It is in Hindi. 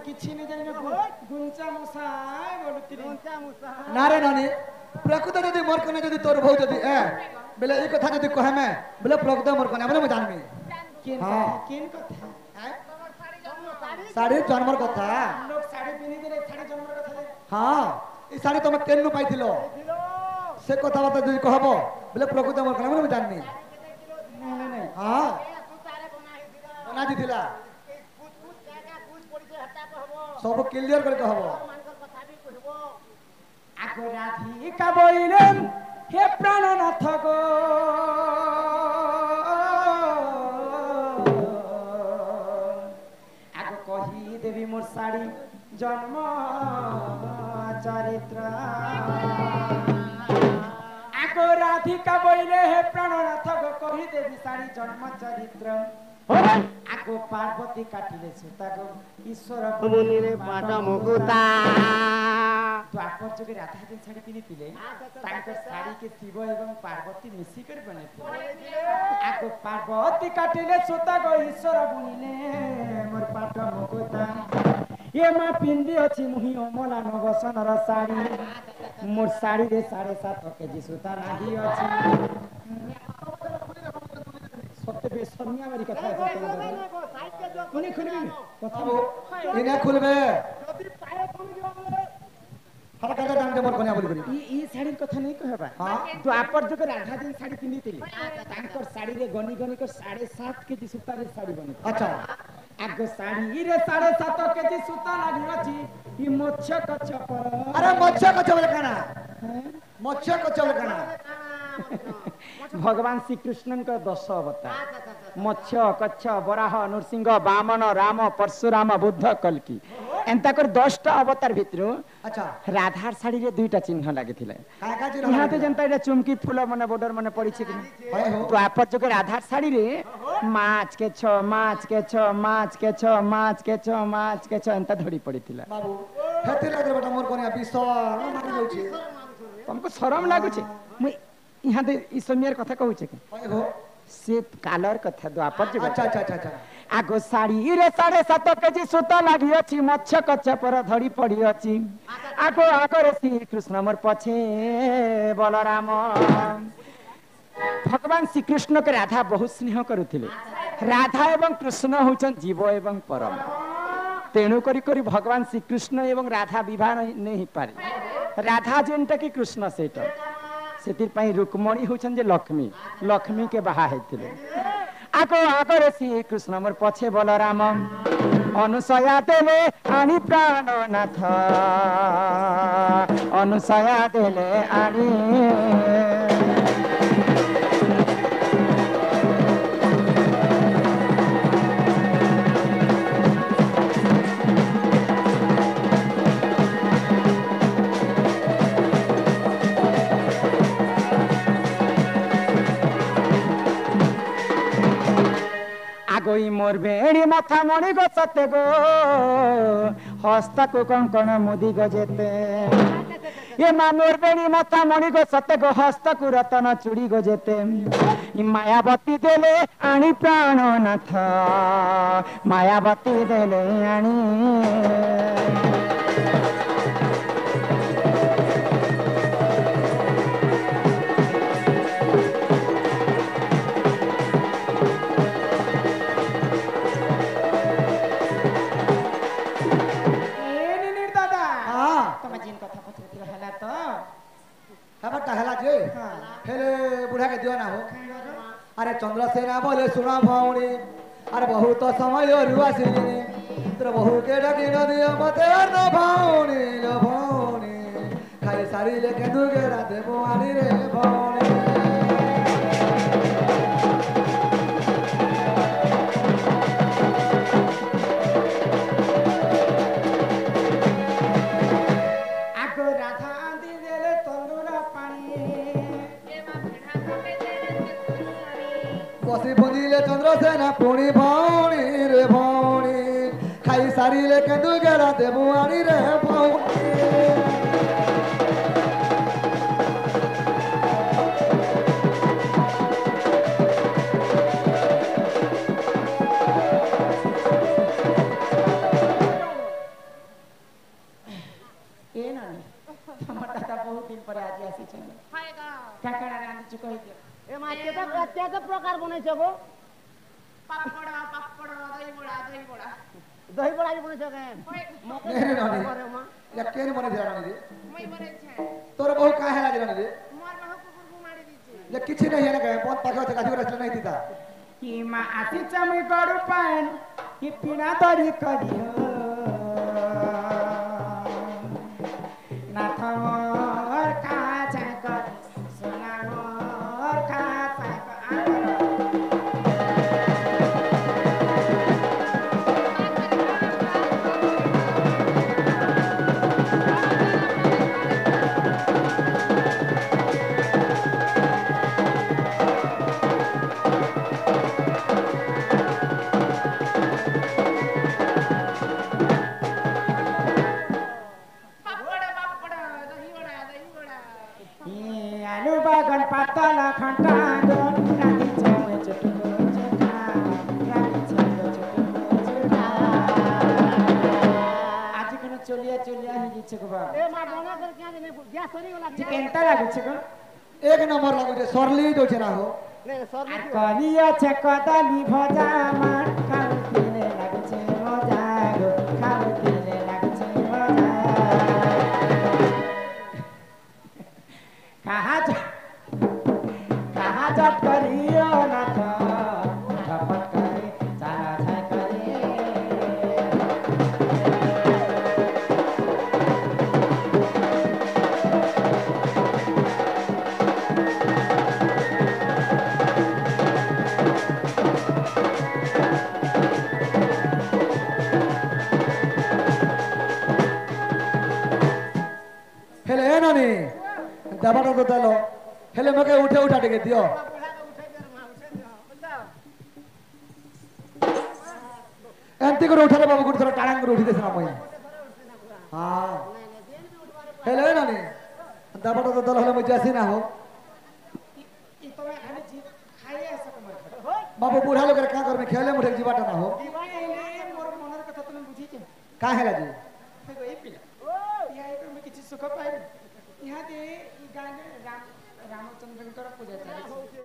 किछि नहीं जानि गुंचा मुसाय बोलुतिरी गुंचा मुसाय नारे नानी प्रकृत जदि मोर कने जदि तोर भौ जदि ए बेले ई कथा जदि कहमे बेले प्रकृत मोर कने हमरे म जानमी केन हां केन कथा साड़ी जन्मर कथा लोग साड़ी पिनी देले साड़ी जन्मर कथा हां ई साड़ी तुम केनु पाइथिलो से कथा बात जदि कहबो बेले प्रकृत मोर कने हमरे म जानमी नहीं नहीं हां बना दिथिला सब क्लियर कर कहबो आगो राधिका बोइलेन हे प्राणनाथ गो आगो कही देवी मोर साड़ी जन्म चरित्र आगो राधिका बोइले हे प्राणनाथ गो कही देवी साड़ी जन्म चरित्र आगो पार्वती काटिले सुता गो ईश्वर मुनि रे पाट मुकुता द्वापर जुगे राधा दिन साड़ी पिनिथिले तांकर साड़ी के शिव एवं पार्वती मिसी कर बनेथिले आगो पार्वती काटिले सुता गो ईश्वर बुनिले मोर पाट मुकुता ये मा पिंदी अछि मुहि अमला नवसनर साड़ी मोर साड़ी रे 7.5 केजी सुता नाही अछि सत्य बे सन्या वाली कथा कोनी खुलबी कथा इने खुलबे हर कथा दान दे मोर कन्या बोली करी ई साड़ी कथा नहीं कहबा हां द्वापर जुग राधा दिन साड़ी पिनिथिले तांकर साड़ी रे गनी गनी को 7.5 केजी सूता रे साड़ी बने अच्छा आगो साड़ी रे 7.5 केजी सूता लागि अछि ई मच्छा कच्चा पर अरे मच्छा कच्चा बोले काना मच्छा कच्चा बोले काना भगवान श्री कृष्ण का 10 अवतार मत्स्य कच्छ वराह नरसिंह वामन राम परशुराम बुद्ध कल्की एंता कर 10 टा अवतार भितरु अच्छा राधार साड़ी रे 2टा चिन्ह लागिथिले का का चिन्ह यहाँ ते जनता एटा चुमकी फूल माने बॉर्डर माने पड़ी छै कि होय हो तो आपत जो के राधार साड़ी रे माछ के छ माछ के छ माछ के छ माछ के छ माछ के छ एंता धड़ी पड़ीथिला बाबू हेते लागले बेटा मोर कन्या विशाल मारि जाउ छै तुमको शरम लागु छै मु यहाँ ते ई समियर कथा कहू छै कि होय हो से कालर कथा द्वापर जो अच्छा अच्छा अच्छा अच्छा आगो साड़ी रे 7.5 केजी सूता लागि अछि मत्स्य कच्चा पर धड़ी पड़ी अछि आगो आगो श्री कृष्ण मोर पछे बलराम भगवान श्री कृष्ण के राधा बहुत स्नेह करुथिले राधा एवं कृष्ण होचन जीव एवं परम तेणु करी भगवान श्री कृष्ण एवं राधा विवाह नहीं पारे राधा जेनटा कि कृष्ण सेटा सेतिर पई रुक्मणी होचन जे लक्ष्मी लक्ष्मी के बाहा हेतिले आगो आगो रे श्री कृष्ण मोर पछे बलराम अनुसया देले आनी प्राणनाथ अनुसया देले आनी गोई मोर बेड़ी माथा मणि गो सते गो हस्ता को कंकण मुदी गजेते ये मा मोर बेड़ी माथा मणि गो सते गो हस्ता को रतन चूड़ी गजेते मायावती देले आनी प्राणनाथ मायावती देले आनी बुढ़ा के दियो ना हो अरे चंद्रसेना बोले सुना भौणी अरे बहुत समय रुआसिनी तोर बहु के डकी नदिया मते न भौणी खाई सारी ले के दुगे राधे बुआनी रे भौणी चंद्रसेना पुणी भौणी रे भौणी खाई सारी ले के दुगे राधे बुआनी रे भौणी दिन पर आज आसी छ खाएगा काकड़ा रानी छु कहि दियो ए मा केटा प्रकार बनाइछ गो पापड़ पापड़ दही बड़ा दही बड़ा भी बनाइछ के होय मके नहीं, नहीं, नहीं। करे मा या केन बने दिया रानी रे মই বলে ছে तोर बहु काहे हेला रानी रे मोर बहु कुकुर को मारी दीचे या किछि नहीं है ना कहे बहुत पाखा से काठी रचना नहीं दीता कि मा आसी चमी गडु पान कि पिना तरी करियो नाथ मोर का जाकर सोना मोर का जाकर पापड़ पापड़ दही बड़ा आलू बागन पातल खंटा गन रानी छमे चटको चटा रानी छमे चटको चटा आज कोन चलिया चलिया हि छ को बाबा ए मा बना कर क्या ने गैस सरी वाला जे केनता लागु छ को एक नंबर लागु छे सरली जो छे ना हो नहीं सर आ कलिया छ कदली भजा मान खाउ तिने लागु छ मजा गो खाउ तिने लागु छ मजा कहाँ जट करियो ना तो झपट करे चाला छाय करे हेले ए नानी दबाटा तो दलो हेले मके उठे उठा के दियो एंती को उठा रे बाबू गुड थोड़ा टांग को उठी देस ना मई हां हेले ए नानी दबाटा तो दलो हेले मई जासी ना हो ई तो मैं खाली जी खाई ऐसा कमर बाबू बूढ़ा लोग का कर में खेले मुठे जीवाटा ना हो मोर मनर कथा तुम बुझी जे का हेला जी हे गई पिला यहाँ एक में किसी सुख पाए यहाँ दे ई गाने रामचंद्र पूजा चाहे